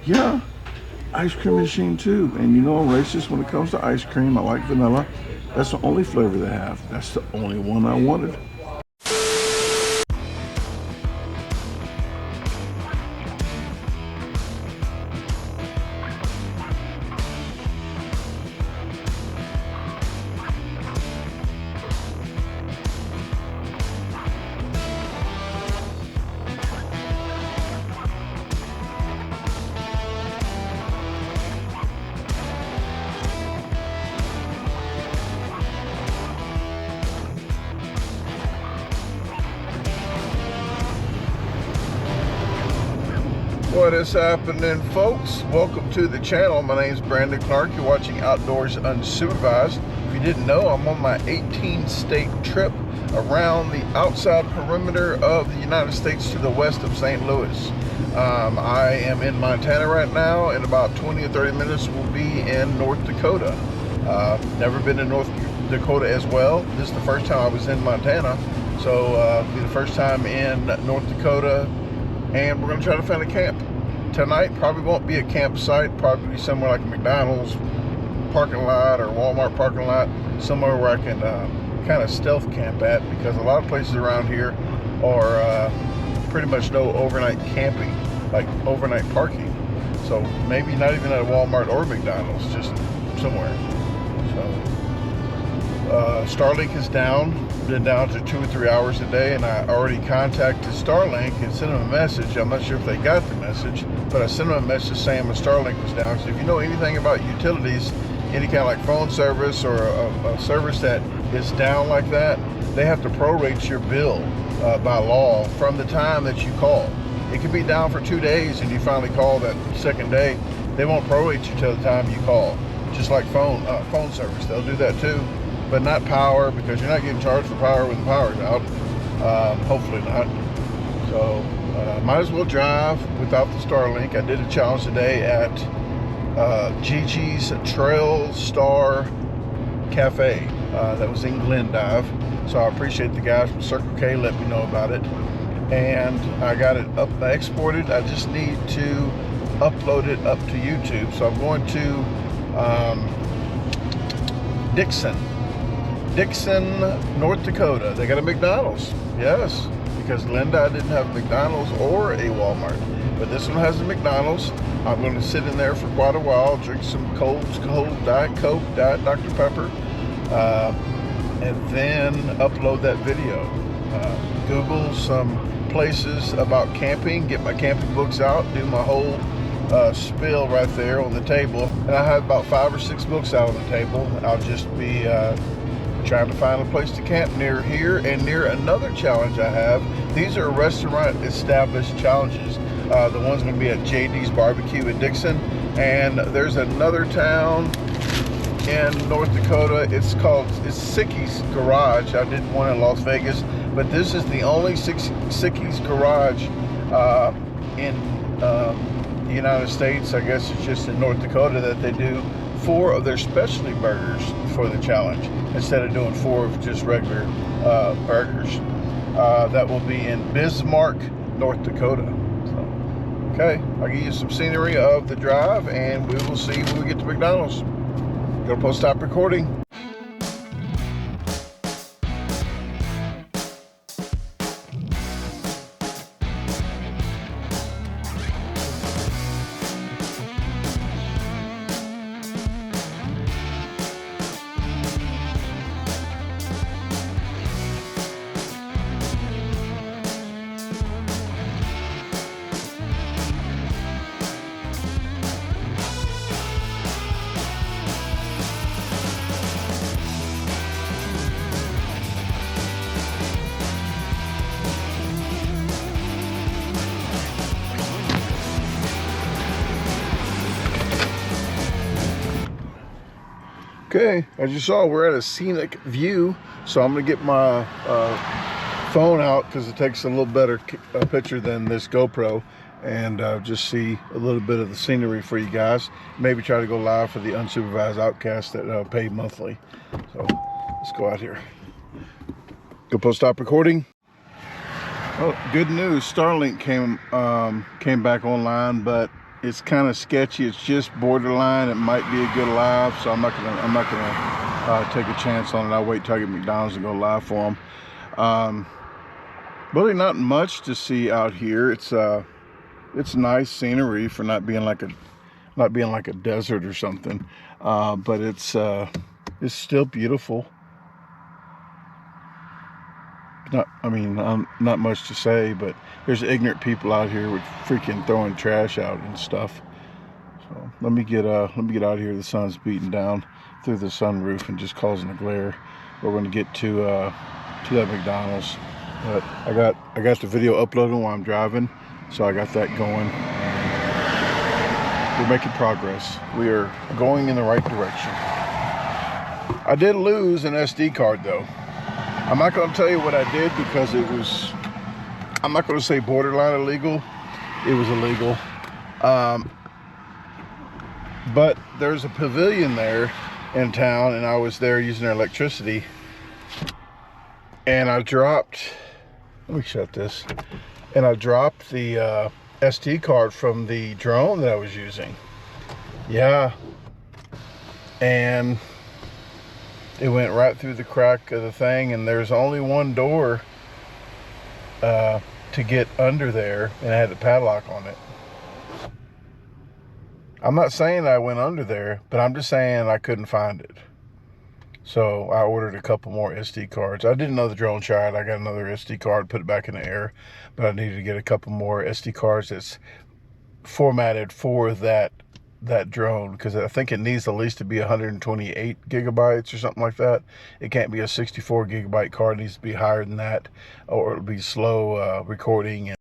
Yeah, ice cream machine too. And you know I'm racist when it comes to ice cream. I like vanilla. That's the only flavor they have. That's the only one I wanted. What is happening, folks? Welcome to the channel. My name is Brandon Clark. You're watching Outdoors Unsupervised. If you didn't know, I'm on my 18-state trip around the outside perimeter of the United States to the west of St. Louis. I am in Montana right now. In about 20 or 30 minutes, we'll be in North Dakota. Never been in North Dakota as well. This is the first time I was in Montana. So it'll be the first time in North Dakota. And we're going to try to find a camp. Tonight probably won't be a campsite, probably be somewhere like a McDonald's parking lot or Walmart parking lot, somewhere where I can kind of stealth camp at, because a lot of places around here are pretty much no overnight camping, like overnight parking. So maybe not even at a Walmart or McDonald's, just somewhere. So Starlink is down. Been down to 2 or 3 hours a day, and I already contacted Starlink and sent them a message. I'm not sure if they got the message, but I sent them a message saying my Starlink was down. So if you know anything about utilities, any kind of like phone service or a service that is down like that, they have to prorate your bill by law from the time that you call. It could be down for 2 days and you finally call that second day. They won't prorate you till the time you call. Just like phone service, they'll do that too. But not power, because you're not getting charged for power when the power's out. Hopefully not. So might as well drive without the Starlink. I did a challenge today at Gigi's Trail Star Cafe. That was in Glendive. So I appreciate the guys from Circle K let me know about it. And I got it exported. I just need to upload it up to YouTube. So I'm going to Dixon, North Dakota. They got a McDonald's, yes, because Glendive didn't have a McDonald's or a Walmart, but this one has a McDonald's. I'm going to sit in there for quite a while, drink some cold Diet Coke, Diet Dr. Pepper, and then upload that video. Google some places about camping, get my camping books out, do my whole spill right there on the table. And I have about 5 or 6 books out on the table. I'll just be trying to find a place to camp near here and near another challenge I have. These are restaurant established challenges. The one's going to be at JD's Barbecue in Dixon, and there's another town in North Dakota. It's Sicky's Garage. I did one in Las Vegas, but this is the only Sicky's Garage in the United States. I guess it's just in North Dakota that they do 4 of their specialty burgers for the challenge instead of doing 4 of just regular burgers. That will be in Bismarck, North Dakota. So, okay, I'll give you some scenery of the drive, and we will see when we get to McDonald's. Gonna post stop recording. Okay, as you saw, we're at a scenic view, so I'm going to get my phone out because it takes a little better picture than this GoPro, and just see a little bit of the scenery for you guys. Maybe try to go live for the unsupervised outcasts that pay monthly. So let's go out here. GoPro stop recording. Oh, good news, Starlink came back online, but It's kind of sketchy. It's just borderline. It might be a good live, so I'm not gonna take a chance on it. I'll wait till I get McDonald's and go live for them. Really not much to see out here. It's nice scenery for not being like a desert or something, but it's still beautiful. Not much to say, but there's ignorant people out here with freaking throwing trash out and stuff. So let me get out of here. The sun's beating down through the sunroof and just causing a glare. We're going to get to that McDonald's. But I got the video uploading while I'm driving, so I got that going. We're making progress. We are going in the right direction. I did lose an SD card though. I'm not going to tell you what I did because it was, I'm not going to say borderline illegal. It was illegal. But there's a pavilion there in town, and I was there using their electricity. And I dropped, let me shut this. And I dropped the SD card from the drone that I was using. Yeah. And it went right through the crack of the thing, and there's only one door to get under there, and I had the padlock on it. I'm not saying I went under there, but I'm just saying I couldn't find it. So I ordered a couple more SD cards. I didn't know the drone shot. I got another SD card, put it back in the air, but I needed to get a couple more SD cards that's formatted for that drone, because I think it needs at least to be 128 gigabytes or something like that. It can't be a 64 gigabyte card. It needs to be higher than that, or it'll be slow recording. And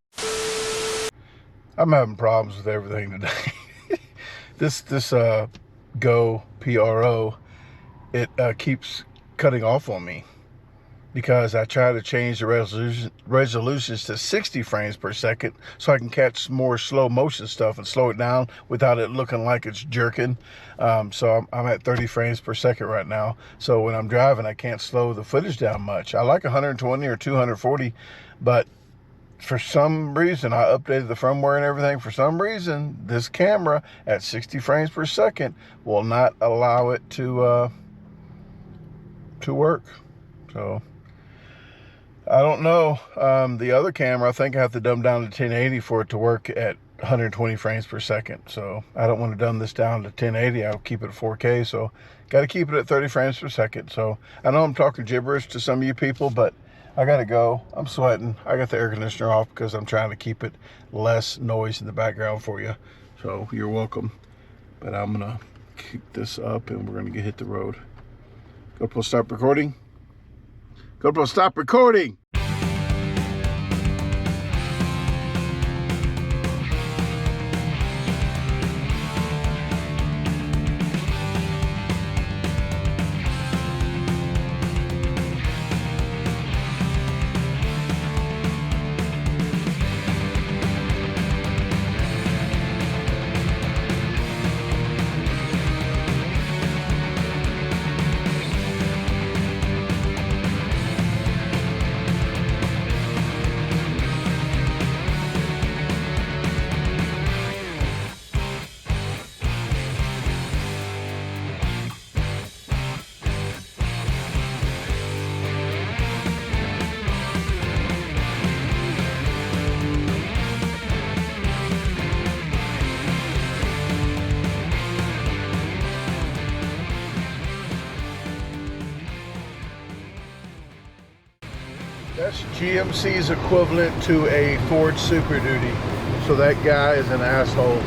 I'm having problems with everything today. this Go Pro, it keeps cutting off on me because I try to change the resolutions to 60 frames per second so I can catch more slow motion stuff and slow it down without it looking like it's jerking. So I'm at 30 frames per second right now. So when I'm driving, I can't slow the footage down much. I like 120 or 240, but for some reason, I updated the firmware and everything. For some reason, this camera at 60 frames per second will not allow it to work. So I don't know. The other camera, I think I have to dumb down to 1080 for it to work at 120 frames per second. So I don't want to dumb this down to 1080. I'll keep it at 4K. So got to keep it at 30 frames per second. So I know I'm talking gibberish to some of you people, but I got to go. I'm sweating. I got the air conditioner off because I'm trying to keep it less noise in the background for you. So you're welcome. But I'm going to keep this up and we're going to hit the road. GoPro, stop recording. GoPro, stop recording. That's GMC's equivalent to a Ford Super Duty. So that guy is an asshole.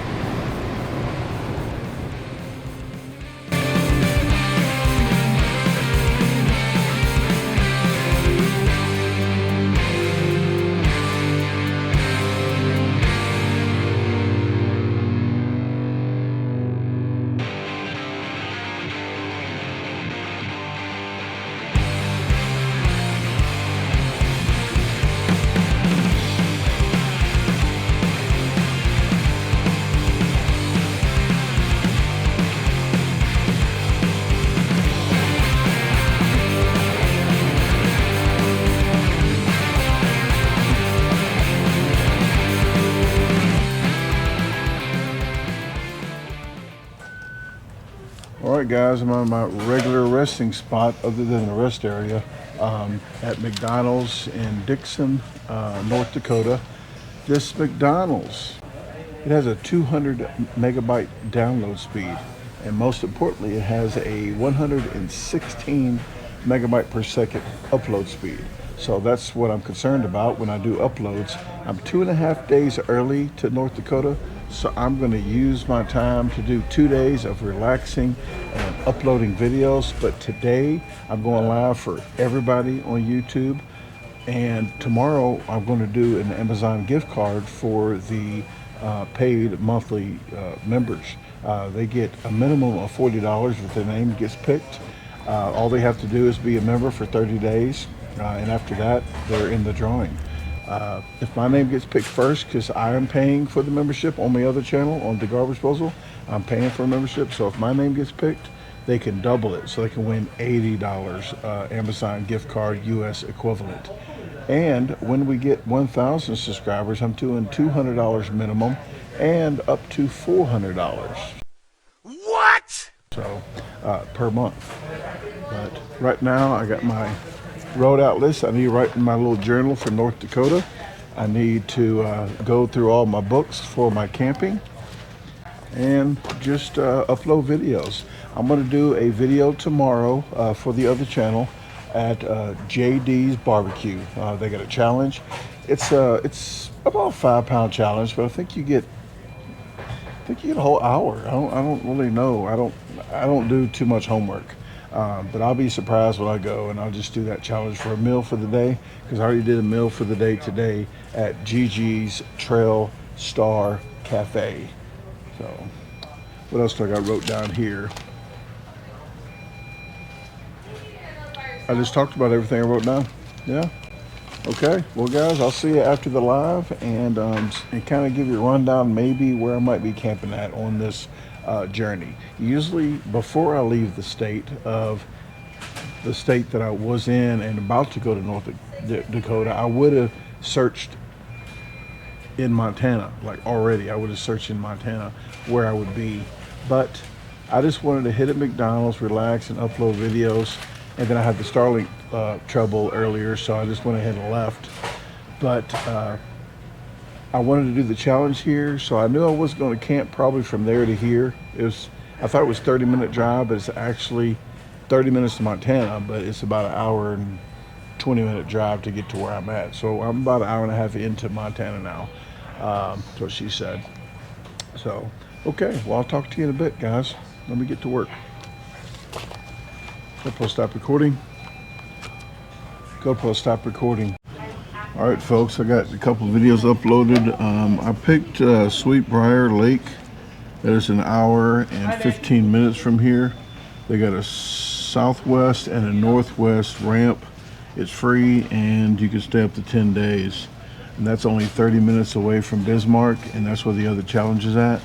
Alright guys, I'm on my regular resting spot other than the rest area at McDonald's in Dixon, North Dakota. This McDonald's, it has a 200 megabyte download speed, and most importantly it has a 116 megabyte per second upload speed. So that's what I'm concerned about when I do uploads. I'm 2.5 days early to North Dakota, so I'm going to use my time to do 2 days of relaxing and uploading videos. But today I'm going live for everybody on YouTube, and tomorrow I'm going to do an Amazon gift card for the paid monthly members. They get a minimum of $40 if their name gets picked. All they have to do is be a member for 30 days. And after that, they're in the drawing. If my name gets picked first, because I am paying for the membership on my other channel, on DaGarbageDisposal, I'm paying for a membership. So if my name gets picked, they can double it. So they can win $80 Amazon gift card US equivalent. And when we get 1,000 subscribers, I'm doing $200 minimum and up to $400. What? So per month. But right now, I got my road out list. I need to write in my little journal for North Dakota. I need to go through all my books for my camping and just upload videos. I'm going to do a video tomorrow for the other channel at JD's barbecue. They got a challenge. It's about a 5-pound challenge, but I think you get a whole hour. I don't really know. I don't do too much homework. But I'll be surprised when I go, and I'll just do that challenge for a meal for the day, because I already did a meal for the day today at Gigi's Trail Star Cafe. So what else do I got wrote down here? I just talked about everything I wrote down. Yeah. Okay. Well, guys, I'll see you after the live, and kind of give you a rundown maybe where I might be camping at on this journey. Usually before I leave the state that I was in and about to go to North Dakota, I would have searched in Montana, like already. I would have searched in Montana where I would be, but I just wanted to hit at McDonald's, relax, and upload videos. And then I had the Starlink trouble earlier, so I just went ahead and left. But I wanted to do the challenge here, so I knew I was going to camp probably from there to here. I thought it was 30-minute drive, but it's actually 30 minutes to Montana, but it's about an hour and 20-minute drive to get to where I'm at. So I'm about an hour and a half into Montana now. That's what she said. So, okay, well, I'll talk to you in a bit, guys. Let me get to work. GoPro, stop recording. GoPro, stop recording. All right, folks, I got a couple of videos uploaded. I picked Sweetbriar Lake. That is an hour and 15 minutes from here. They got a southwest and a northwest ramp. It's free, and you can stay up to 10 days. And that's only 30 minutes away from Bismarck, and that's where the other challenge is at.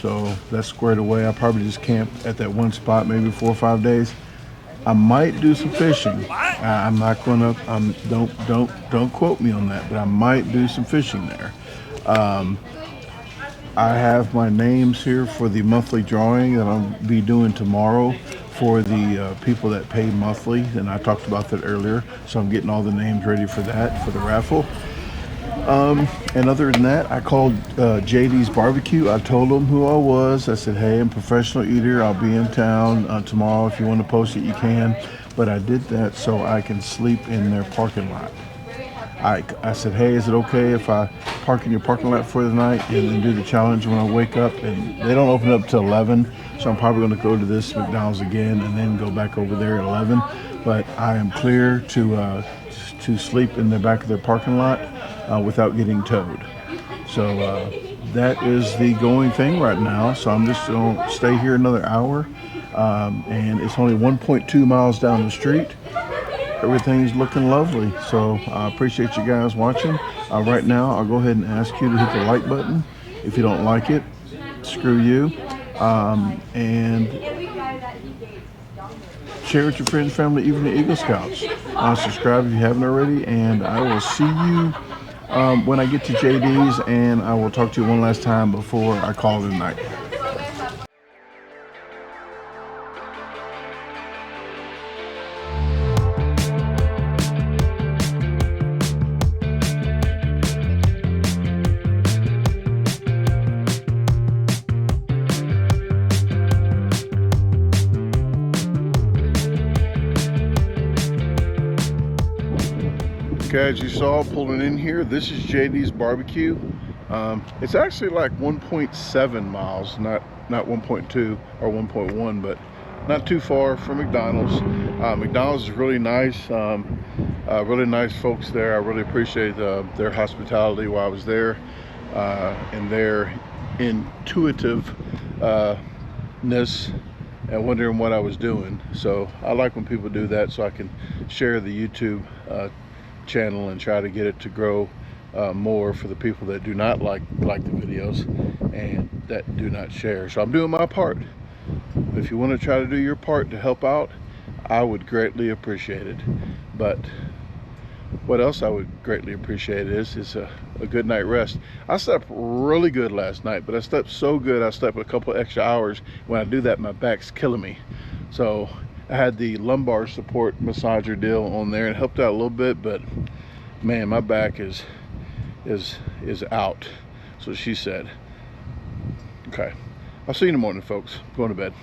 So that's squared away. I'll probably just camp at that one spot maybe 4 or 5 days. I might do some fishing. I'm not gonna. Don't quote me on that, but I might do some fishing there. I have my names here for the monthly drawing that I'll be doing tomorrow for the people that pay monthly, and I talked about that earlier. So I'm getting all the names ready for that for the raffle. And other than that, I called JD's Barbecue. I told them who I was. I said, hey, I'm a professional eater. I'll be in town tomorrow. If you want to post it, you can. But I did that so I can sleep in their parking lot. I said, hey, is it okay if I park in your parking lot for the night and then do the challenge when I wake up? And they don't open up till 11, so I'm probably going to go to this McDonald's again and then go back over there at 11. But I am clear to sleep in the back of their parking lot without getting towed. So that is the going thing right now. So I'm just going to stay here another hour, and it's only 1.2 miles down the street. Everything's looking lovely. So I appreciate you guys watching. Right now, I'll go ahead and ask you to hit the like button. If you don't like it, screw you. And share with your friends, family, even the Eagle Scouts. Subscribe if you haven't already, and I will see you when I get to JD's, and I will talk to you one last time before I call it a night. Okay, as you saw pulling in here, this is JD's Barbecue. It's actually like 1.7 miles, not 1.2 or 1.1, but not too far from McDonald's. McDonald's is really nice. Really nice folks there. I really appreciate their hospitality while I was there, and their intuitiveness and wondering what I was doing. So I like when people do that, so I can share the YouTube channel and try to get it to grow more for the people that do not like the videos and that do not share. So I'm doing my part. If you want to try to do your part to help out, I would greatly appreciate it. But what else I would greatly appreciate is a good night rest. I slept really good last night, but I slept so good I slept a couple extra hours. When I do that, my back's killing me. So I had the lumbar support massager deal on there and helped out a little bit, but man, my back is out. So she said. Okay, I'll see you in the morning, folks. I'm going to bed.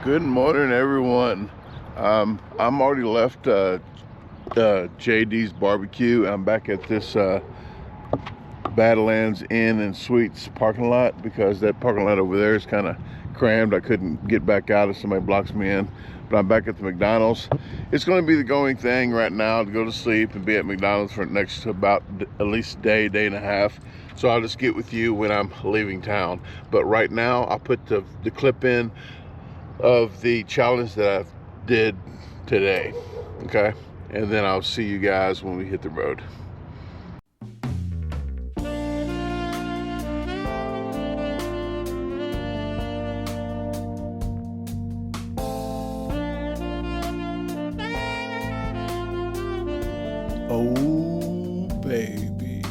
Good morning, everyone. I'm already left JD's Barbecue. I'm back at this Badlands Inn and Suites parking lot because that parking lot over there is kind of crammed. I couldn't get back out if somebody blocks me in. But I'm back at the McDonald's. It's going to be the going thing right now to go to sleep and be at McDonald's for the next about at least day and a half. So I'll just get with you when I'm leaving town. But right now I'll put the clip in of the challenge that I did today, okay? And then I'll see you guys when we hit the road. Oh, baby.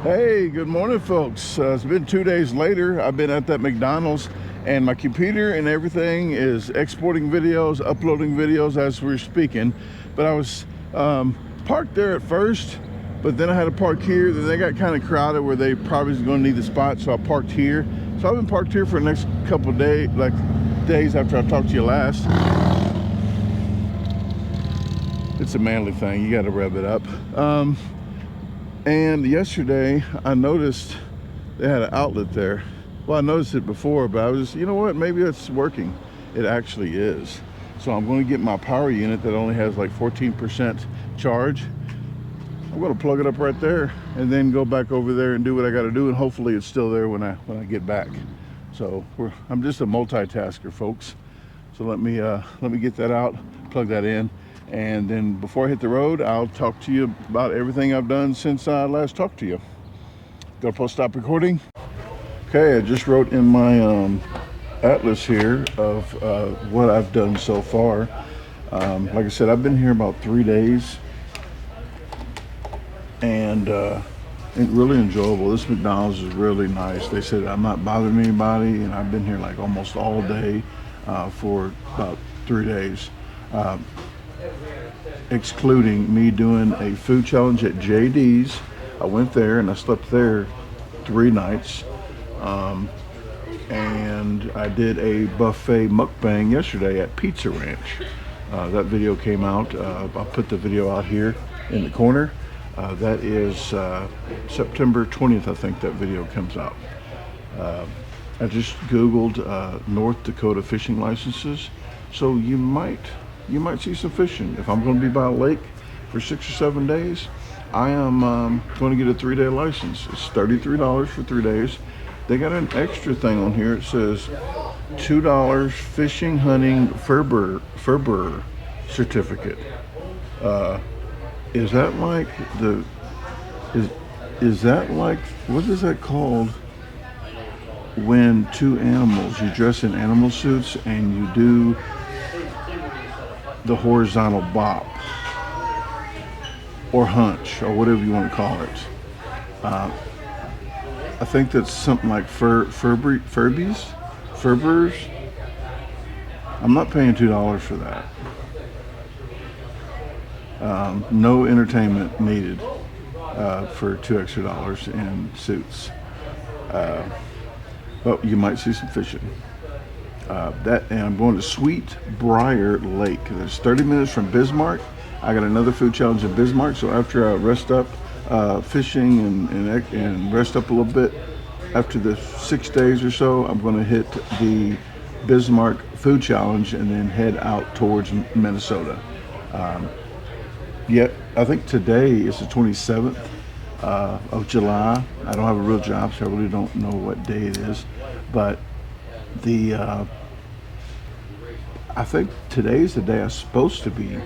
Hey, good morning, folks. It's been 2 days later. I've been at that McDonald's and my computer and everything is exporting videos, uploading videos as we're speaking. But I was parked there at first, but then I had to park here. Then they got kind of crowded where they probably was going to need the spot, so I parked here. So I've been parked here for the next couple of days after I talked to you last. It's a manly thing. You got to rev it up. And yesterday I noticed they had an outlet there. Well, I noticed it before, but I was, you know what, maybe it's working. It actually is. So I'm going to get my power unit that only has like 14% charge. I'm going to plug it up right there and then go back over there and do what I got to do, and hopefully it's still there when I get back. So I'm just a multitasker, folks. So let me get that out, plug that in. And then before I hit the road, I'll talk to you about everything I've done since I last talked to you. Gonna post stop recording. Okay, I just wrote in my atlas here of what I've done so far. Like I said, I've been here about 3 days, and really enjoyable. This McDonald's is really nice. They said I'm not bothering anybody, and I've been here like almost all day for about 3 days. Excluding me doing a food challenge at JD's. I went there and I slept there 3 nights. And I did a buffet mukbang yesterday at Pizza Ranch. That video came out. I'll put the video out here in the corner. That is September 20th, I think that video comes out. I just Googled North Dakota fishing licenses. So you might see some fishing. If I'm going to be by a lake for 6 or 7 days, I am going to get a 3-day license. It's $33 for 3 days. They got an extra thing on here. It says $2 fishing, hunting, furberer certificate. Is that like is that like, what is that called when two animals, you dress in animal suits and you do the horizontal bop or hunch or whatever you want to call it? I think that's something like Furberers. I'm not paying $2 for that. No entertainment needed. for $2 extra in suits. But you might see some fishing. And I'm going to Sweet Briar Lake. It's 30 minutes from Bismarck. I got another food challenge in Bismarck, so after I rest up fishing and rest up a little bit, after the 6 days or so, I'm going to hit the Bismarck food challenge and then head out towards Minnesota. Yet I think today is the 27th of July. I don't have a real job, so I really don't know what day it is, but I think today's the day I'm supposed to be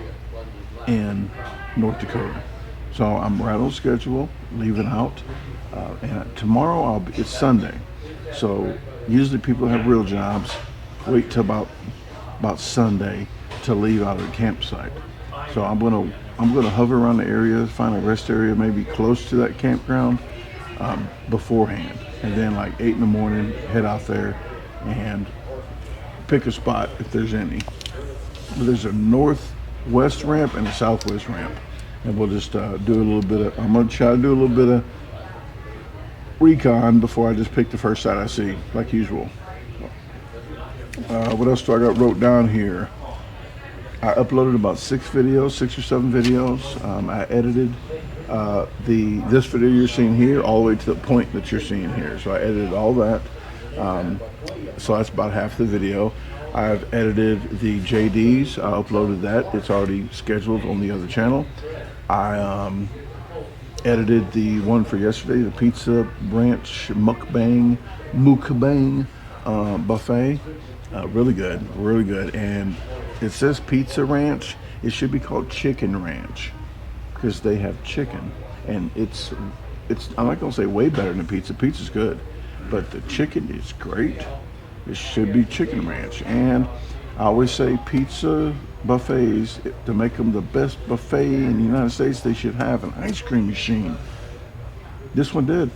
in North Dakota. So I'm right on schedule, leaving out. And tomorrow it's Sunday. So usually people have real jobs, wait till about Sunday to leave out of the campsite. So I'm gonna hover around the area, find a rest area maybe close to that campground beforehand. And then like 8 in the morning, head out there and pick a spot if there's any. There's a northwest ramp and a southwest ramp. And we'll just do a little bit of, I'm gonna try to do a little bit of recon before I just pick the first site I see, like usual. What else do I got wrote down here? I uploaded about 6 or 7 videos. I edited this video you're seeing here all the way to the point that you're seeing here. So I edited all that. So that's about half the video. I've edited the JDs. I uploaded that. It's already scheduled on the other channel. I edited the one for yesterday, the Pizza Ranch Mukbang buffet. Really good. And it says Pizza Ranch. It should be called Chicken Ranch because they have chicken, and it's. I'm not gonna say way better than pizza. Pizza's good, but the chicken is great. It should be Chicken Ranch. And I always say pizza buffets, to make them the best buffet in the United States, they should have an ice cream machine. This one did.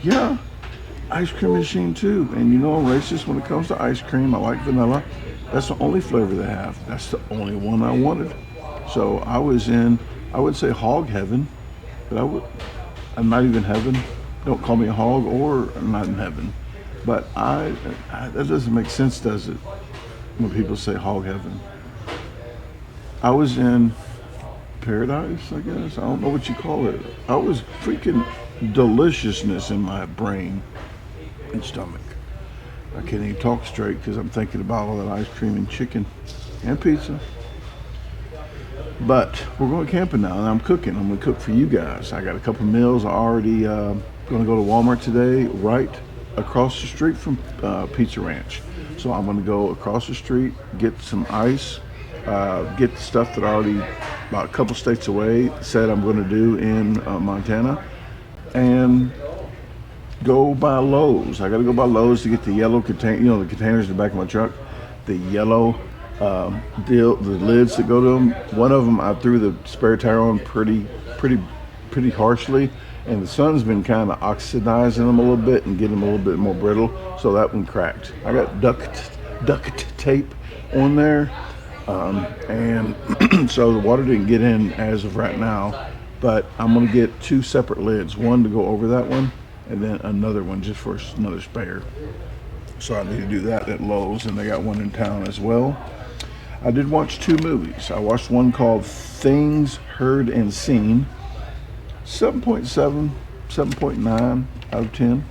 Yeah, ice cream machine too. And you know I'm racist when it comes to ice cream. I like vanilla. That's the only flavor they have. That's the only one I wanted. So I was in, I would say hog heaven, but I'm not even heaven. Don't call me a hog, or I'm not in heaven. But that doesn't make sense, does it? When people say hog heaven. I was in paradise, I guess. I don't know what you call it. I was freaking deliciousness in my brain and stomach. I can't even talk straight because I'm thinking about all that ice cream and chicken and pizza. But we're going camping now, and I'm cooking. I'm going to cook for you guys. I got a couple meals. I already going to go to Walmart today, right across the street from Pizza Ranch. So I'm going to go across the street, get some ice, get the stuff that I already, about a couple states away, said I'm going to do in Montana, and go by Lowe's. I got to go by Lowe's to get the yellow container, you know, the containers in the back of my truck, the yellow the lids that go to them. One of them I threw the spare tire on pretty harshly, and the sun's been kind of oxidizing them a little bit and getting them a little bit more brittle, so that one cracked. I got duct tape on there, and so the water didn't get in as of right now, but I'm going to get 2 separate lids, one to go over that one and then another one just for another spare. So I need to do that at Lowe's, and they got one in town as well. I did watch 2 movies. I watched one called Things Heard and Seen. 7.7, 7.9 out of 10.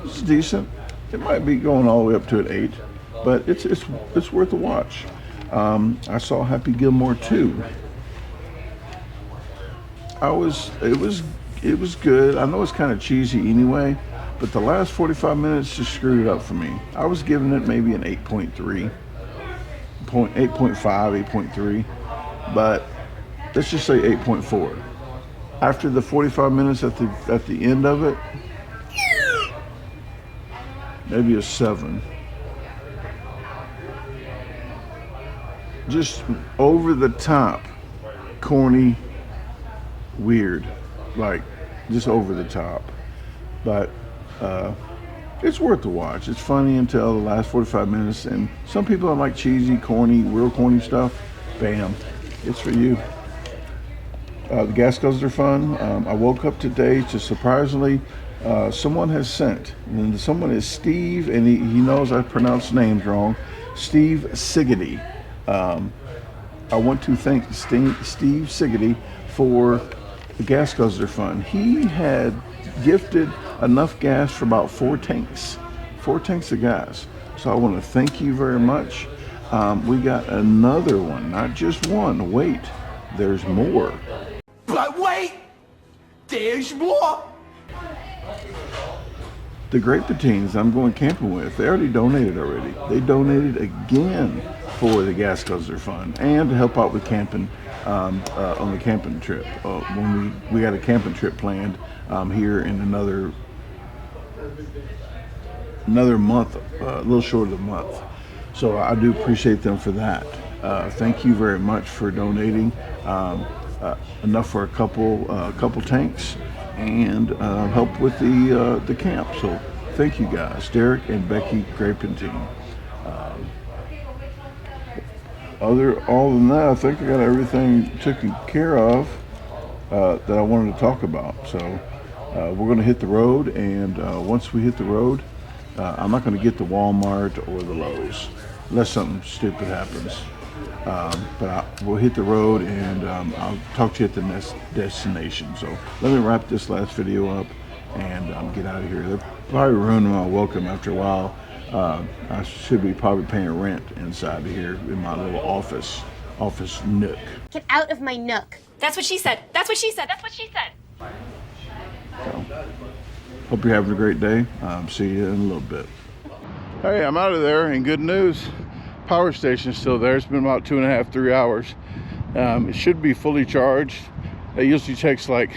It's decent. It might be going all the way up to an 8, but it's worth a watch. I saw Happy Gilmore 2. It was good. I know it's kind of cheesy anyway, but the last 45 minutes just screwed it up for me. I was giving it maybe an 8.3, 8.5, 8.3, but let's just say 8.4. After the 45 minutes at the end of it, maybe a 7. Just over the top, corny, weird, like just over the top. But it's worth the watch. It's funny until the last 45 minutes, and some people don't like cheesy, corny, real corny stuff. Bam, it's for you. the gas guzzler fund. I woke up today to surprisingly someone has sent, and someone is Steve, and he knows I pronounced names wrong. Steve Siggety. I want to thank Steve Siggety for the gas guzzler fund. He had gifted enough gas for about 4 tanks of gas. So I want to thank you very much. We got another one, not just one. Wait, there's more. But wait, there's more. The Great Patines I'm going camping with, they already donated already. They donated again for the gas guzzler fund and to help out with camping on the camping trip. When we got a camping trip planned here in another month, a little short of a month. So I do appreciate them for that. Thank you very much for donating enough for a couple tanks and help with the camp. So thank you guys, Derek and Becky Grapentine. Other than that, I think I got everything taken care of that I wanted to talk about. So we're going to hit the road, and once we hit the road, I'm not going to get the Walmart or the Lowe's unless something stupid happens. But we'll hit the road, and I'll talk to you at the next destination. So let me wrap this last video up and get out of here. They're probably ruining my welcome after a while. I should be probably paying rent inside of here in my little office nook. Get out of my nook. That's what she said. That's what she said. That's what she said. So, hope you're having a great day. See you in a little bit. Hey, I'm out of there, and good news. Power station's still there. It's been about 2.5, 3 hours. It should be fully charged. It usually takes like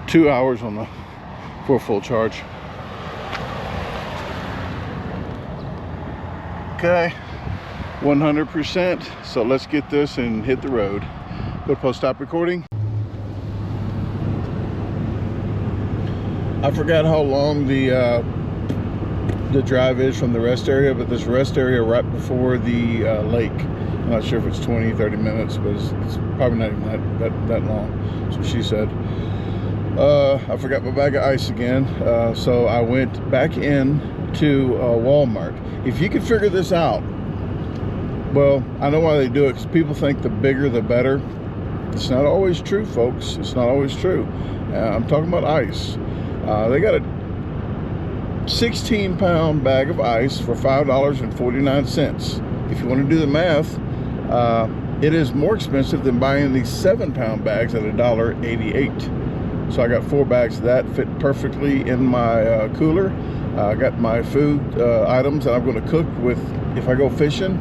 2 hours for a full charge. Okay, 100%. So let's get this and hit the road. Go to post stop recording. I forgot how long the drive is from the rest area, but this rest area right before the lake. I'm not sure if it's 20, 30 minutes, but it's probably not even that long. That's what she said. I forgot my bag of ice again, so I went back in to Walmart. If you could figure this out, well, I know why they do it, because people think the bigger the better. It's not always true, folks. It's not always true. I'm talking about ice. They got a 16-pound bag of ice for $5.49. If you want to do the math, it is more expensive than buying these 7-pound bags at $1.88. So I got 4 bags of that, fit perfectly in my cooler. I got my food items that I'm going to cook with if I go fishing.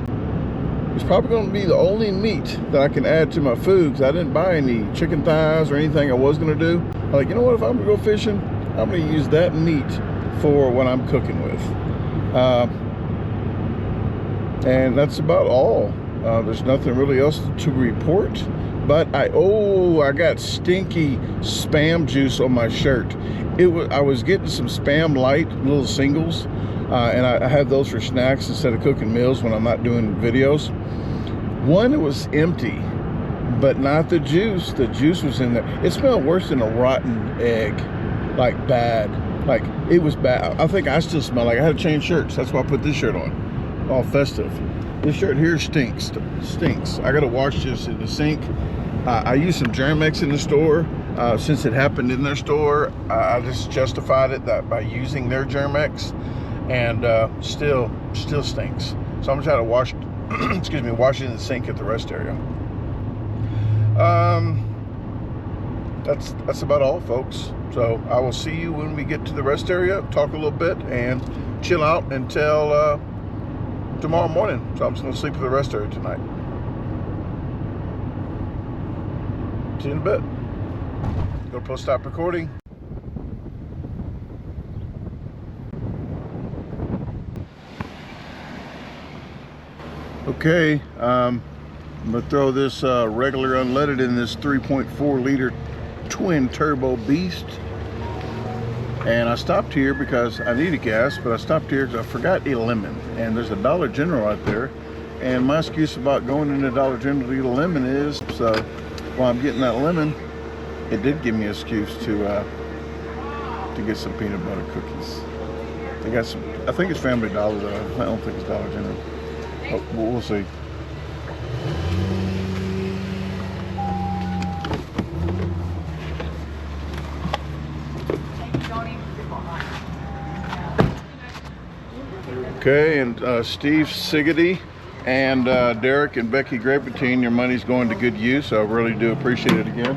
It's probably going to be the only meat that I can add to my food, because I didn't buy any chicken thighs or anything I was going to do. I'm like, you know what, if I'm going to go fishing, I'm going to use that meat for what I'm cooking with. And that's about all. There's nothing really else to report. But I got stinky Spam juice on my shirt. I was getting some Spam Light little singles, and I have those for snacks instead of cooking meals when I'm not doing videos. One, it was empty, but not the juice. The juice was in there. It smelled worse than a rotten egg, like bad. Like, it was bad. I think I still smell like I had to change shirts. That's why I put this shirt on, all festive. This shirt here stinks. I gotta wash this in the sink. I used some Germ-X in the store. Since it happened in their store, I just justified it by using their Germ-X, and still stinks. So I'm gonna try to wash excuse me, wash it in the sink at the rest area. That's about all, folks. So I will see you when we get to the rest area, talk a little bit, and chill out until tomorrow morning. So I'm just gonna sleep at the rest area tonight. See you in a bit. Go to post stop recording. Okay, I'm gonna throw this regular unleaded in this 3.4 liter twin turbo beast. And I stopped here because I needed gas, but I stopped here because I forgot a lemon. And there's a Dollar General out there. And my excuse about going into Dollar General to get a lemon is, so while I'm getting that lemon, it did give me an excuse to get some peanut butter cookies. They got some, I think it's Family Dollar though. I don't think it's Dollar General. Oh, we'll see. Okay, and Steve Siggety and Derek and Becky Grapentine, your money's going to good use. I really do appreciate it again.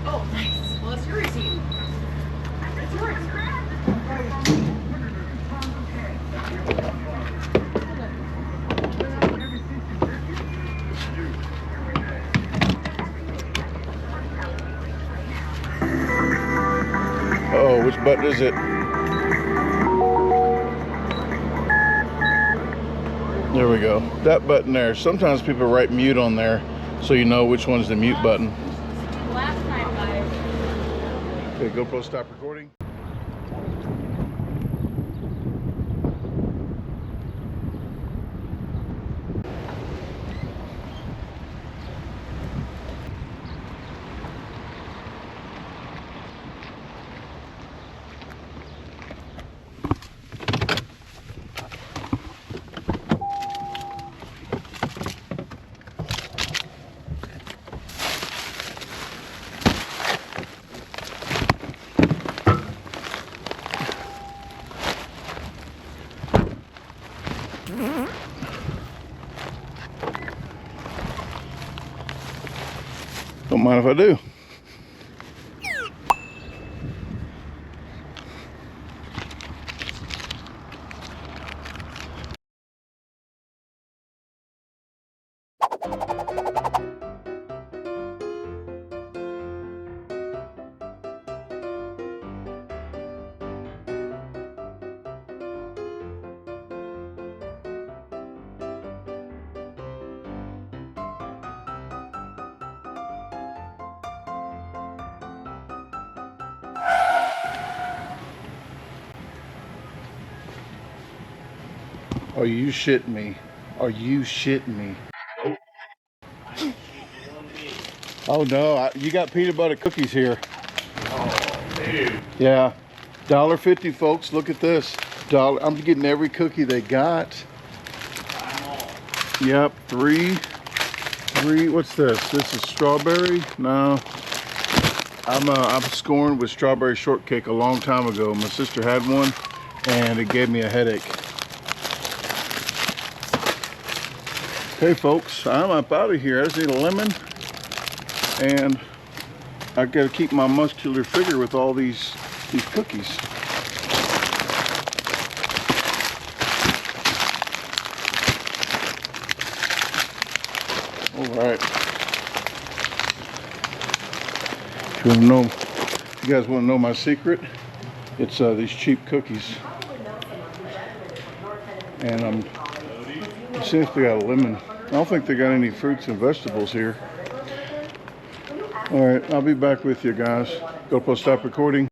Oh, nice. Well, it's your receipt. It's yours. Oh, which button is it? There we go. That button there. Sometimes people write mute on there so you know which one's the mute button. Last time, guys. Okay, GoPro stop recording. Don't mind if I do. Are you shitting me? Are you shitting me? Oh no, you got peanut butter cookies here. Oh, dude. Yeah, $1.50 folks, look at this. I'm getting every cookie they got. Yep, three, what's this? This is strawberry? No. I'm scoring with strawberry shortcake a long time ago. My sister had one and it gave me a headache. Okay folks, I'm up out of here. I just need a lemon and I gotta keep my muscular figure with all these cookies. All right. If you guys want to know my secret, it's these cheap cookies. And let's see if they got a lemon. I don't think they got any fruits and vegetables here. All right, I'll be back with you guys. GoPro stop recording.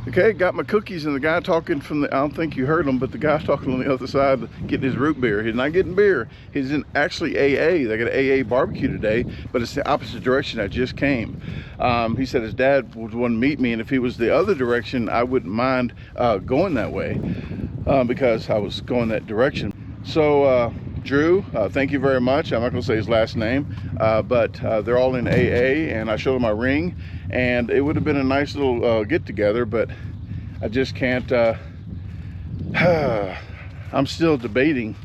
Okay, got my cookies and the guy talking from the, I don't think you heard him, but the guy talking on the other side getting his root beer. He's not getting beer. He's in actually AA. They got an AA barbecue today, but it's the opposite direction I just came. He said his dad would want to meet me, and if he was the other direction, I wouldn't mind going that way because I was going that direction. So Drew, thank you very much. I'm not going to say his last name, but they're all in AA, and I showed him my ring, and it would have been a nice little get-together, but I just can't. I'm still debating.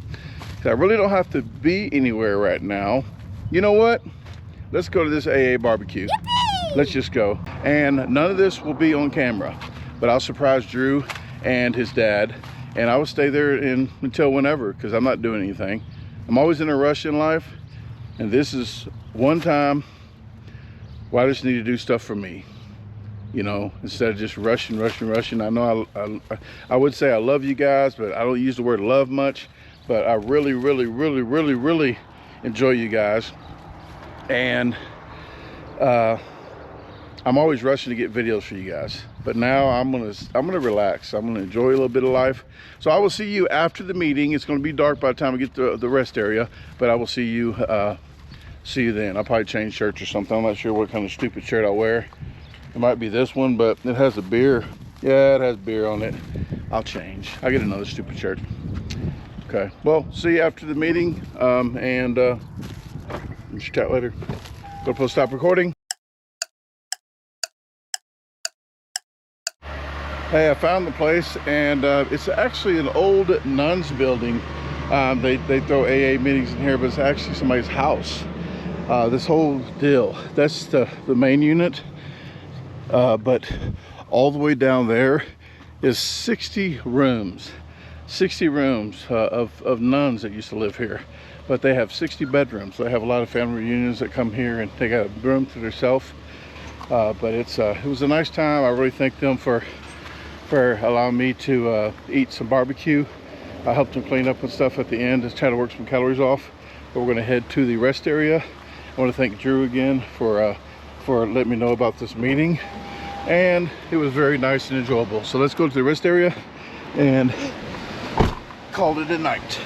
I really don't have to be anywhere right now. You know what? Let's go to this AA barbecue. Yippee! Let's just go. And none of this will be on camera, but I'll surprise Drew and his dad. And I will stay there until whenever, because I'm not doing anything. I'm always in a rush in life, and this is one time where I just need to do stuff for me, you know, instead of just rushing. I know I would say I love you guys, but I don't use the word love much, but I really enjoy you guys. And I'm always rushing to get videos for you guys, but now I'm gonna relax. I'm gonna enjoy a little bit of life. So I will see you after the meeting. It's gonna be dark by the time we get to the rest area, but I will see you then. I'll probably change shirts or something. I'm not sure what kind of stupid shirt I'll wear. It might be this one, but it has a beer. Yeah, it has beer on it. I'll change. I'll get another stupid shirt. Okay, well, see you after the meeting, and let's chat later. Go to stop recording. Hey, I found the place, and it's actually an old nuns building. They throw AA meetings in here, but it's actually somebody's house. This whole deal, that's the main unit, but all the way down there is 60 rooms of nuns that used to live here. But they have 60 bedrooms. They have a lot of family reunions that come here, and they got a room to themselves. But it was a nice time. I really thank them for allowing me to eat some barbecue. I helped them clean up and stuff at the end to try to work some calories off. But we're going to head to the rest area. I want to thank Drew again for letting me know about this meeting, and it was very nice and enjoyable. So let's go to the rest area and call it a night.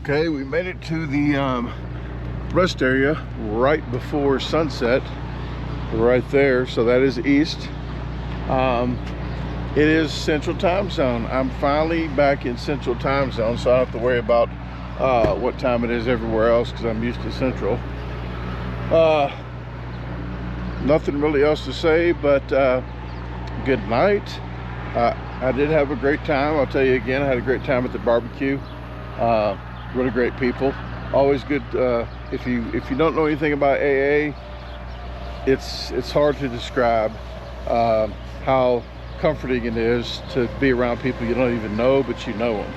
Okay, we made it to the rest area right before sunset, right there. So that is east. It is Central Time Zone. I'm finally back in Central Time Zone, so I don't have to worry about what time it is everywhere else, because I'm used to Central. Nothing really else to say, but good night. I did have a great time. I'll tell you again, I had a great time at the barbecue. Really great people. Always good. If you don't know anything about AA, it's hard to describe how comforting it is to be around people you don't even know, but you know them.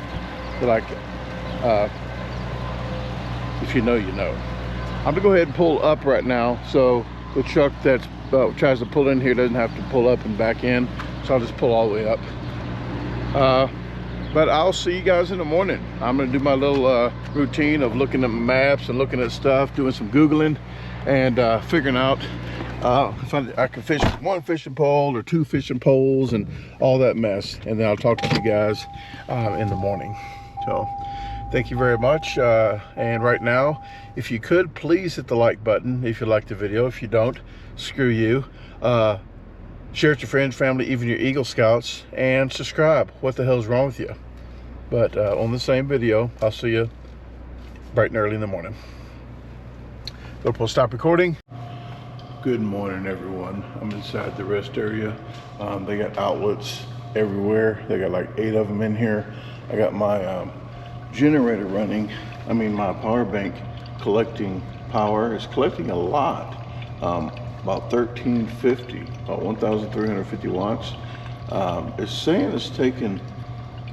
Like, if you know, you know. I'm gonna go ahead and pull up right now, so the truck that tries to pull in here doesn't have to pull up and back in. So I'll just pull all the way up. But I'll see you guys in the morning. I'm gonna do my little routine of looking at maps and looking at stuff, doing some Googling, and figuring out if I can fish with one fishing pole or two fishing poles and all that mess. And then I'll talk to you guys in the morning. So thank you very much. And right now, if you could, please hit the like button if you like the video. If you don't, screw you. Share it to your friends, family, even your Eagle Scouts, and subscribe. What the hell's wrong with you? But on the same video, I'll see you bright and early in the morning. We'll stop recording. Good morning, everyone. I'm inside the rest area. They got outlets everywhere. They got like 8 of them in here. I got my generator running. I mean, my power bank collecting power. It's collecting a lot. About 1350, about 1,350 watts. It's saying it's taking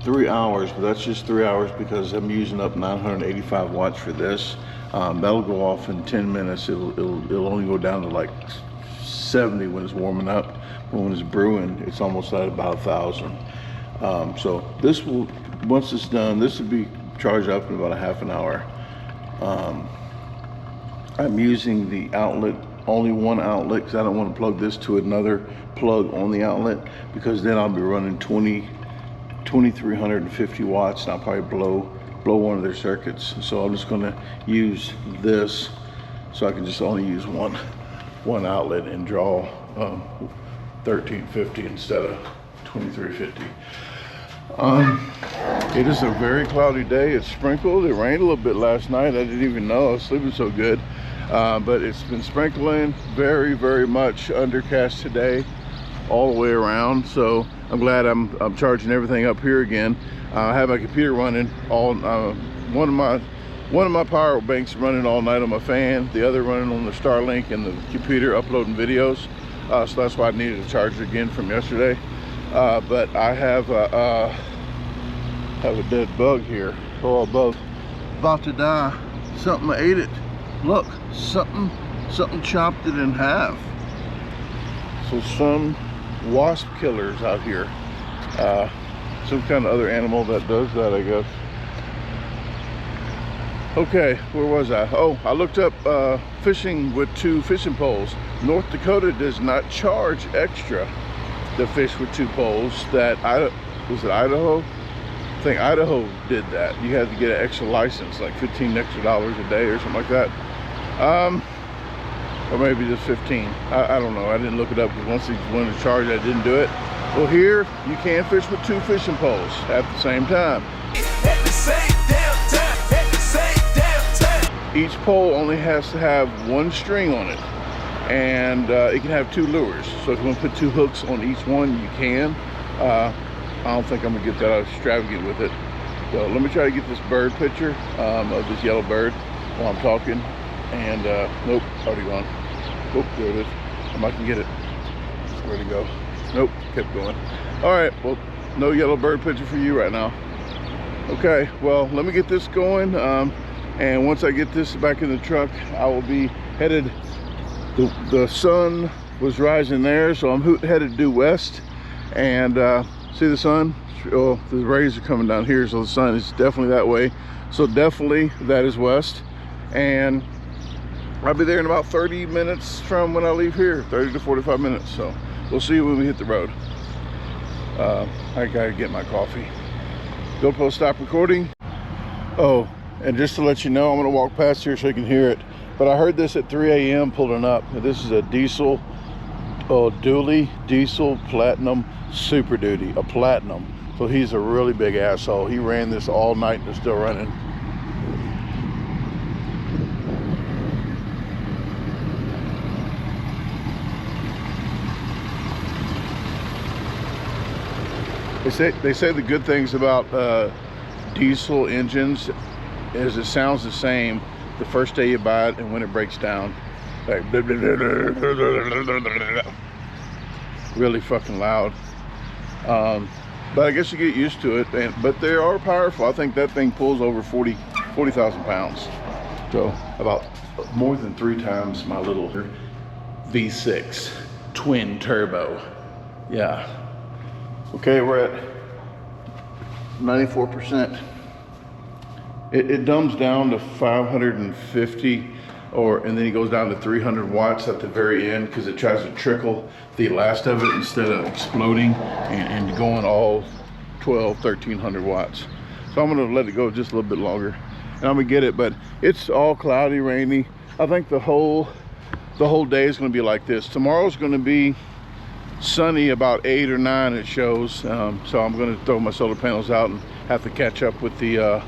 3 hours, but that's just 3 hours because I'm using up 985 watts for this. That'll go off in 10 minutes. It'll only go down to like 70 when it's warming up. But when it's brewing, it's almost at about 1,000. So this will, once it's done, this will be charged up in about a half an hour. I'm using the outlet, only one outlet, because I don't want to plug this to another plug on the outlet, because then I'll be running 2,350 watts, and I'll probably blow one of their circuits. So I'm just going to use this, so I can just only use one outlet and draw 1350 instead of 2350. It is a very cloudy day. It's sprinkled. It rained a little bit last night. I didn't even know. I was sleeping so good. But it's been sprinkling very, very much. Undercast today all the way around. So I'm glad I'm charging everything up here again. I have my computer running all one of my power banks running all night on my fan, the other running on the Starlink, and the computer uploading videos. So that's why I needed to charge it again from yesterday. But I have a dead bug here. Oh, about to die. Something ate it. Look, something chopped it in half. So some wasp killers out here. Some kind of other animal that does that, I guess. Okay, where was I? Oh, I looked up fishing with 2 fishing poles. North Dakota does not charge extra to fish with 2 poles. Was it Idaho? I think Idaho did that. You had to get an extra license, like $15 extra a day or something like that. Or maybe just 15. I don't know. I didn't look it up, because once they wanted to charge, I didn't do it. Well, here you can fish with 2 fishing poles at the same time. At the same damn time. At the same damn time. Each pole only has to have 1 string on it, and it can have 2 lures. So if you want to put 2 hooks on each one, you can. I don't think I'm gonna get that extravagant with it. So let me try to get this bird picture of this yellow bird while I'm talking. And nope, already gone. Oh, there it is. I can get it. Where'd it go? Nope, kept going. All right, well, no yellow bird picture for you right now. Okay, well, let me get this going. And once I get this back in the truck, I will be headed. The sun was rising there, so I'm headed due west. And see the sun? Oh, the rays are coming down here, so the sun is definitely that way. So definitely that is west. And I'll be there in about 30 minutes from when I leave here, 30 to 45 minutes. So we'll see when we hit the road. I gotta get my coffee. GoPro stop recording. Oh, and just to let you know, I'm gonna walk past here so you can hear it. But I heard this at 3 a.m. pulling up. This is a diesel, dually diesel platinum Super Duty, a platinum. So he's a really big asshole. He ran this all night and it's still running. They say the good things about diesel engines is it sounds the same the first day you buy it and when it breaks down. Like really fucking loud. But I guess you get used to it. But they are powerful. I think that thing pulls over 40,000 pounds. So about more than 3 times my little V6 twin turbo. Yeah. Okay, we're at 94%. It dumbs down to 550, and then it goes down to 300 watts at the very end because it tries to trickle the last of it instead of exploding and going all 1,300 watts. So I'm gonna let it go just a little bit longer, and I'm gonna get it. But it's all cloudy, rainy. I think the whole day is gonna be like this. Tomorrow's gonna be sunny about 8 or 9 it shows. So I'm going to throw my solar panels out and have to catch up with the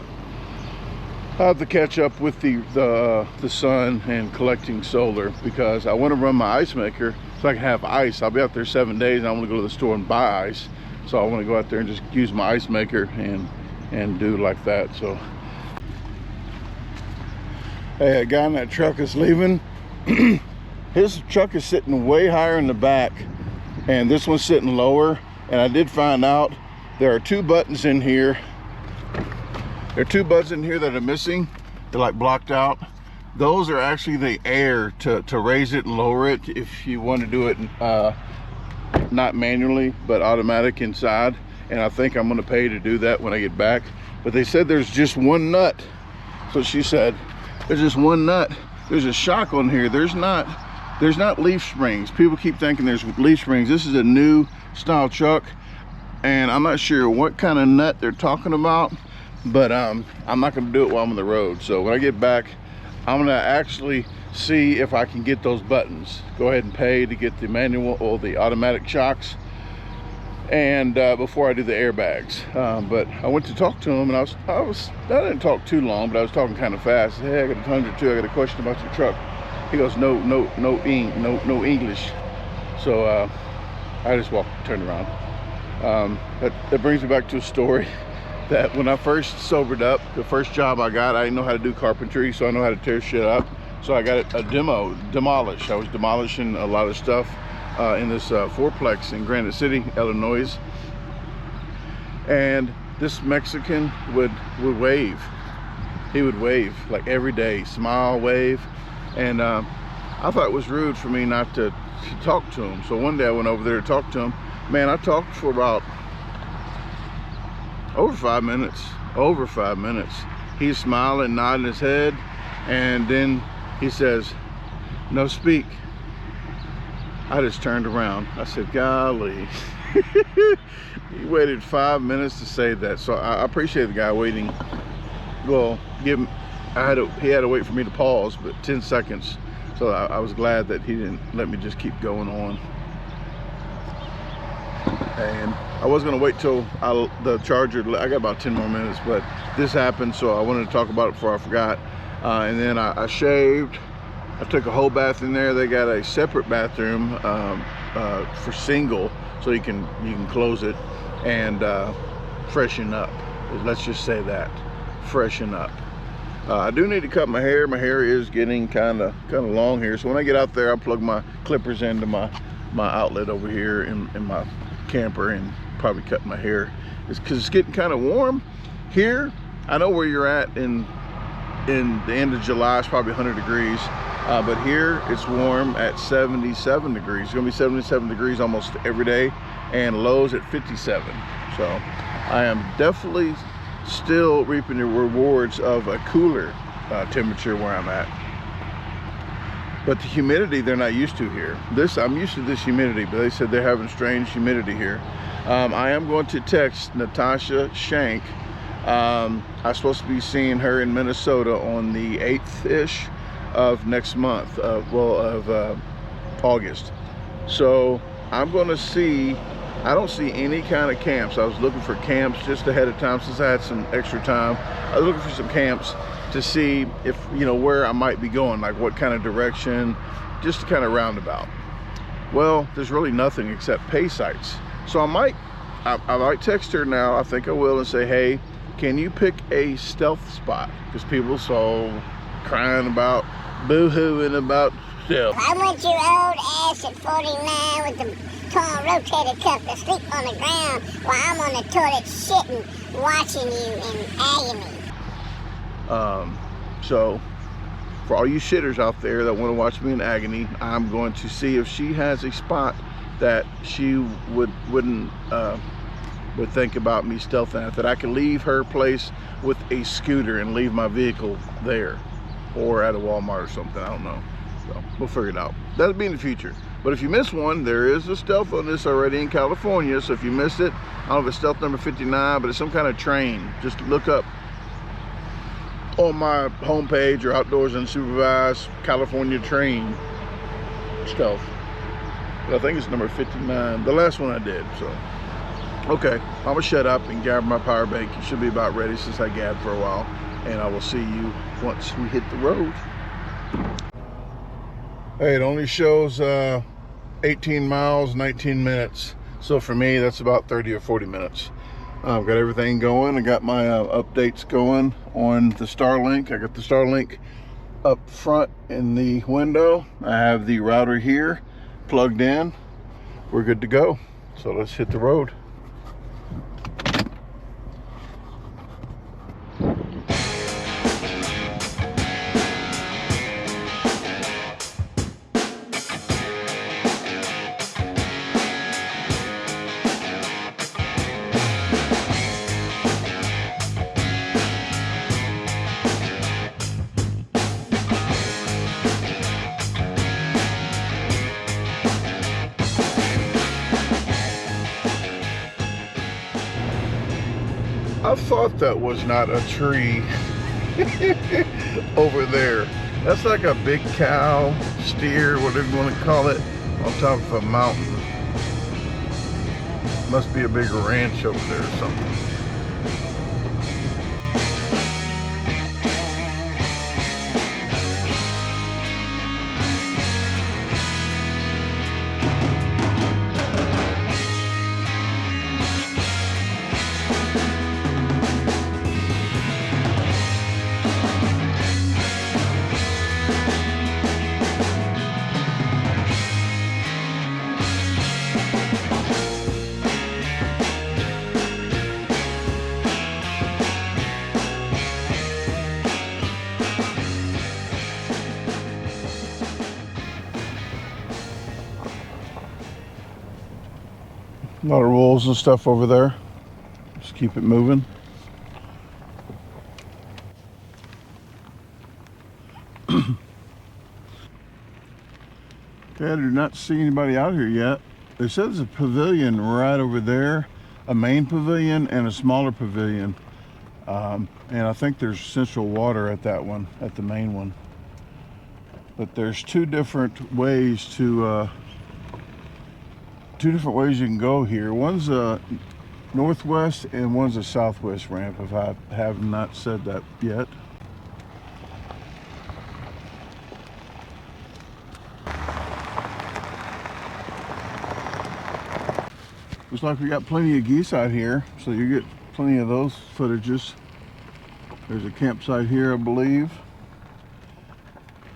I have to catch up with the sun and collecting solar, because I want to run my ice maker so I can have ice. I'll be out there 7 days and I want to go to the store and buy ice. So I want to go out there and just use my ice maker and do like that. So hey, a guy in that truck is leaving. His truck is sitting way higher in the back and this one's sitting lower. And I did find out there are 2 buttons in here. There are 2 buttons in here that are missing. They're like blocked out. Those are actually the air to raise it and lower it if you want to do it not manually but automatic inside. And I think I'm going to pay to do that when I get back. But they said there's just 1 nut. So she said there's just 1 nut. There's a shock on here. There's not leaf springs. People keep thinking there's leaf springs. This is a new style truck and I'm not sure what kind of nut they're talking about, but I'm not going to do it while I'm on the road. So when I get back, I'm going to actually see if I can get those buttons. Go ahead and pay to get the manual or the automatic shocks, and before I do the airbags. But I went to talk to him, and I didn't talk too long, but I was talking kind of fast. I said, hey, I got a 102. I got a question about your truck. He goes, no English. So I just turned around. That brings me back to a story that when I first sobered up, the first job I got, I didn't know how to do carpentry, so I know how to tear shit up. So I got a demolish. I was demolishing a lot of stuff in this fourplex in Granite City, Illinois. And this Mexican would wave. He would wave like every day, smile, wave. And I thought it was rude for me not to talk to him. So one day I went over there to talk to him. Man, I talked for about over 5 minutes. Over 5 minutes. He's smiling, nodding his head, and then he says, no speak. I just turned around. I said, golly. He waited 5 minutes to say that. So I appreciate the guy waiting. Well, he had to wait for me to pause, but 10 seconds. So I was glad that he didn't let me just keep going on. And I was gonna wait till the charger, I got about 10 more minutes, but this happened, so I wanted to talk about it before I forgot. And then I shaved. I took a whole bath in there. They got a separate bathroom for single, so you can close it and freshen up. Let's just say that, freshen up. I do need to cut my hair. My hair is getting kind of long here, so when I get out there, I'll plug my clippers into my outlet over here in my camper and probably cut my hair. It's because it's getting kind of warm here. I know where you're at in the end of July, it's probably 100 degrees, but here it's warm at 77 degrees. It's gonna be 77 degrees almost every day, and lows at 57. So I am definitely still reaping the rewards of a cooler temperature where I'm at. But the humidity they're not used to here. I'm used to this humidity, but they said they're having strange humidity here. I am going to text Natasha Shank. I'm supposed to be seeing her in Minnesota on the 8th-ish of next month, of August. So I'm going to see, I don't see any kind of camps. I was looking for camps just ahead of time since I had some extra time. I was looking for some camps to see if, where I might be going, like what kind of direction, just to kind of roundabout. Well, there's really nothing except pay sites. So I might text her now, I think I will, and say, hey, can you pick a stealth spot? Because people so crying about, boo-hooing about stealth. I want your old ass at 49 with the tall rotator cuff to sleep on the ground while I'm on the toilet shitting, watching you in agony. So for all you shitters out there that want to watch me in agony, I'm going to see if she has a spot that she would think about me stealthing at, that I can leave her place with a scooter and leave my vehicle there, or at a Walmart or something. I don't know. So we'll figure it out. That'll be in the future. But if you miss one, there is a stealth on this already in California. So if you missed it, I don't know if it's stealth number 59, but it's some kind of train. Just look up on my homepage or Outdoors Unsupervised California train stealth. But I think it's number 59, the last one I did. So okay, I'm gonna shut up and grab my power bank. It should be about ready since I gabbed for a while. and I will see you once we hit the road. Hey, it only shows 18 miles, 19 minutes. So for me, that's about 30 or 40 minutes. I've got everything going. I got my updates going on the Starlink. I got the Starlink up front in the window. I have the router here plugged in. We're good to go. So let's hit the road. I thought that was not a tree over there. That's like a big cow, steer, whatever you want to call it, on top of a mountain. Must be a big ranch over there or something. A lot of rules and stuff over there. Just keep it moving. Okay, I do not see anybody out here yet. They said there's a pavilion right over there, a main pavilion and a smaller pavilion. And I think there's central water at that one, at the main one. But there's two different ways to you can go here. One's a northwest and one's a southwest ramp, if I have not said that yet. Looks like we got plenty of geese out here, so you get plenty of those footages. There's a campsite here, I believe,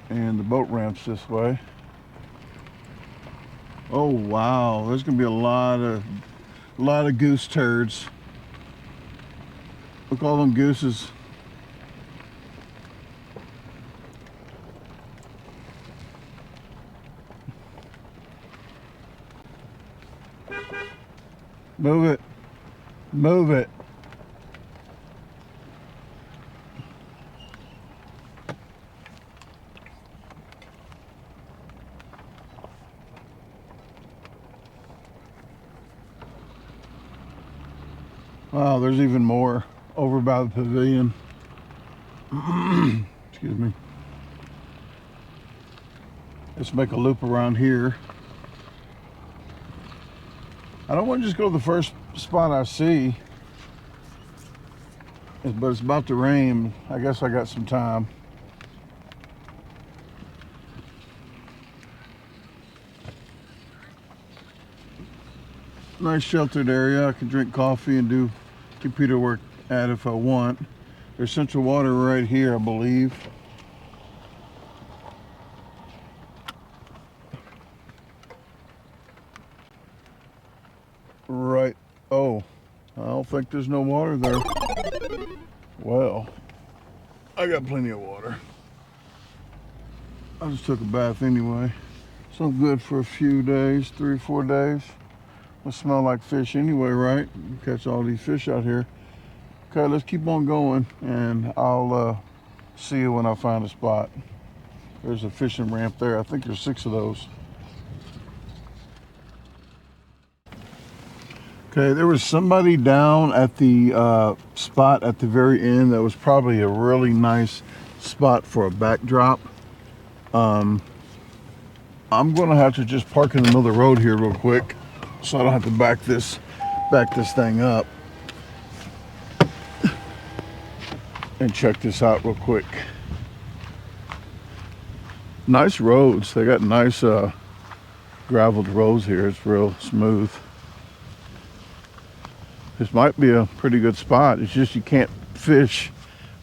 and the boat ramps this way. Oh wow, there's gonna be a lot of goose turds. Look at all them gooses. Move it. Move it. Wow, there's even more over by the pavilion. Excuse me. Let's make a loop around here. I don't want to just go to the first spot I see, but it's about to rain. I guess I got some time. Nice sheltered area. I can drink coffee and do computer work at if I want. There's central water right here, I believe. Right. Oh, I don't think there's no water there. Well, I got plenty of water. I just took a bath anyway. So I'm good for a few days, 3 or 4 days. Will smell like fish anyway, right? You catch all these fish out here. Okay, let's keep on going, and I'll see you when I find a spot. There's a fishing ramp there. I think there's 6 of those. Okay, there was somebody down at the spot at the very end that was probably a really nice spot for a backdrop. I'm gonna have to just park in the middle of the road here real quick, so I don't have to back this thing up. and check this out real quick. Nice roads. They got nice graveled roads here. It's real smooth. This might be a pretty good spot. It's just you can't fish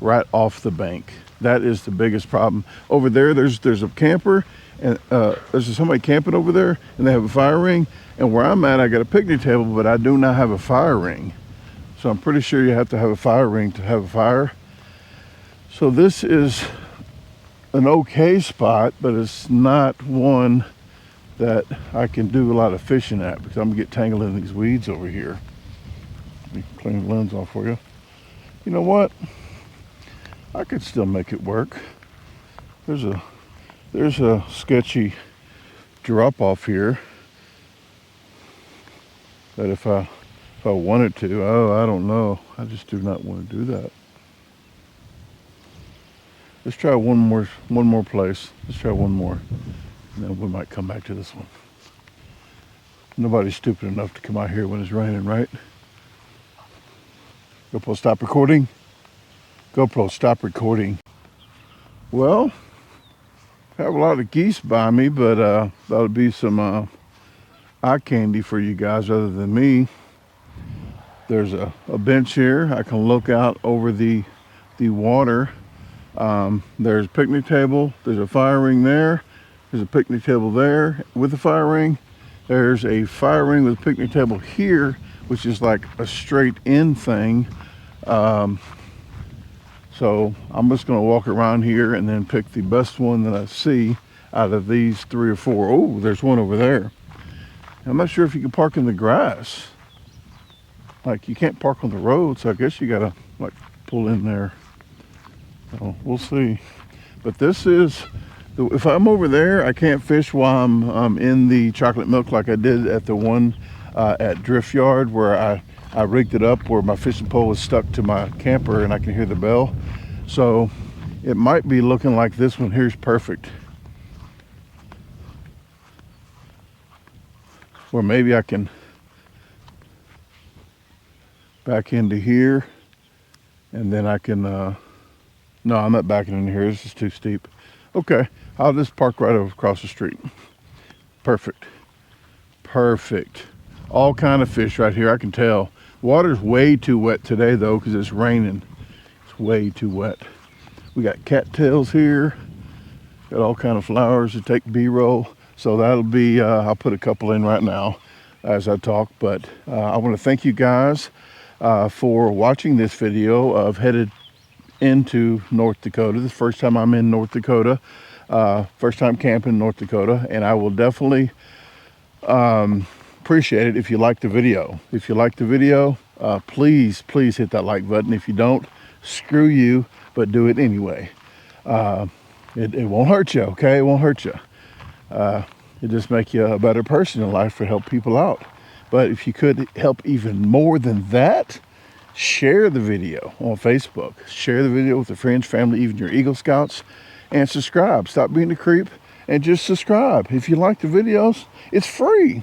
right off the bank. That is the biggest problem. Over there, there's a camper, and there's somebody camping over there, and they have a fire ring. And where I'm at, I got a picnic table, but I do not have a fire ring. So I'm pretty sure you have to have a fire ring to have a fire. So this is an okay spot, but it's not one that I can do a lot of fishing at because I'm gonna get tangled in these weeds over here. Let me clean the lens off for you. You know what? I could still make it work. There's a sketchy drop off here that if I wanted to, I don't know. I just do not want to do that. Let's try one more place. Let's try one more. And then we might come back to this one. Nobody's stupid enough to come out here when it's raining, right? GoPro, stop recording. GoPro, stop recording. Well, I have a lot of geese by me, but that would be some eye candy for you guys other than me. There's a bench here. I can look out over the water. There's a picnic table. There's a fire ring there. There's a picnic table there with a fire ring. There's a fire ring with a picnic table here, which is like a straight in thing. So I'm just gonna walk around here and then pick the best one that I see out of these 3 or 4. Oh, there's one over there. I'm not sure if you can park in the grass. Like, you can't park on the road, so I guess you gotta like pull in there. So we'll see. But this is, if I'm over there, I can't fish while I'm in the chocolate milk like I did at the one at Drift Yard where I rigged it up where my fishing pole is stuck to my camper and I can hear the bell. So it might be looking like this one here's perfect. Or maybe I can back into here and then I can, no, I'm not backing into here. This is too steep. Okay, I'll just park right over across the street. Perfect. Perfect. All kind of fish right here, I can tell. Water's way too wet today though because it's raining. It's way too wet. We got cattails here. Got all kind of flowers to take B-roll. So that'll be, I'll put a couple in right now as I talk. But I want to thank you guys for watching this video of headed into North Dakota. This is the first time I'm in North Dakota. First time camping in North Dakota. And I will definitely appreciate it if you like the video. If you like the video, please hit that like button. If you don't, screw you, but do it anyway. It won't hurt you, okay? It won't hurt you. It just make you a better person in life to help people out. But if you could help even more than that, share the video on Facebook. Share the video with your friends, family, even your Eagle Scouts, and subscribe. Stop being a creep and just subscribe. If you like the videos, it's free.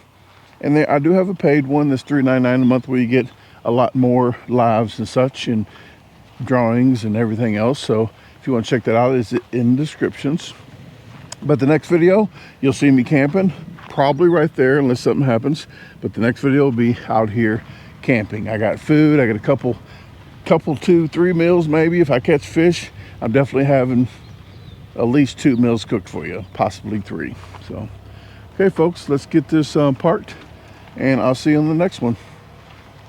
And then I do have a paid one that's $3.99 a month where you get a lot more lives and such and drawings and everything else. So if you want to check that out, it's in the descriptions. But the next video, you'll see me camping, probably right there unless something happens. But the next video will be out here camping. I got food. I got a couple 2-3 meals maybe. If I catch fish, I'm definitely having at least 2 meals cooked for you, possibly 3. So, okay, folks, let's get this parked, and I'll see you on the next one.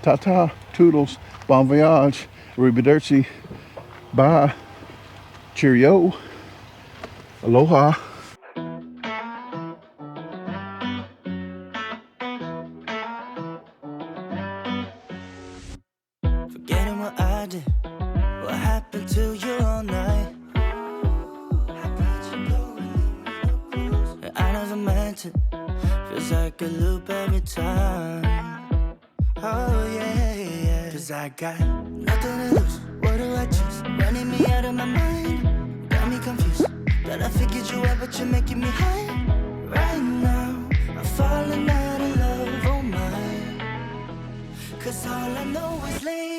Ta-ta, toodles, bon voyage, arrivederci, bye, cheerio, aloha. Forgetting what I did, what happened to you all night. I never meant it, feels like a loop every time. Oh yeah, cause I got nothing to lose, what do I choose? Running me out of my mind, got me confused. Thought I figured you out, but you're making me high. Right now, I'm falling out of love, oh my. Cause all I know is late.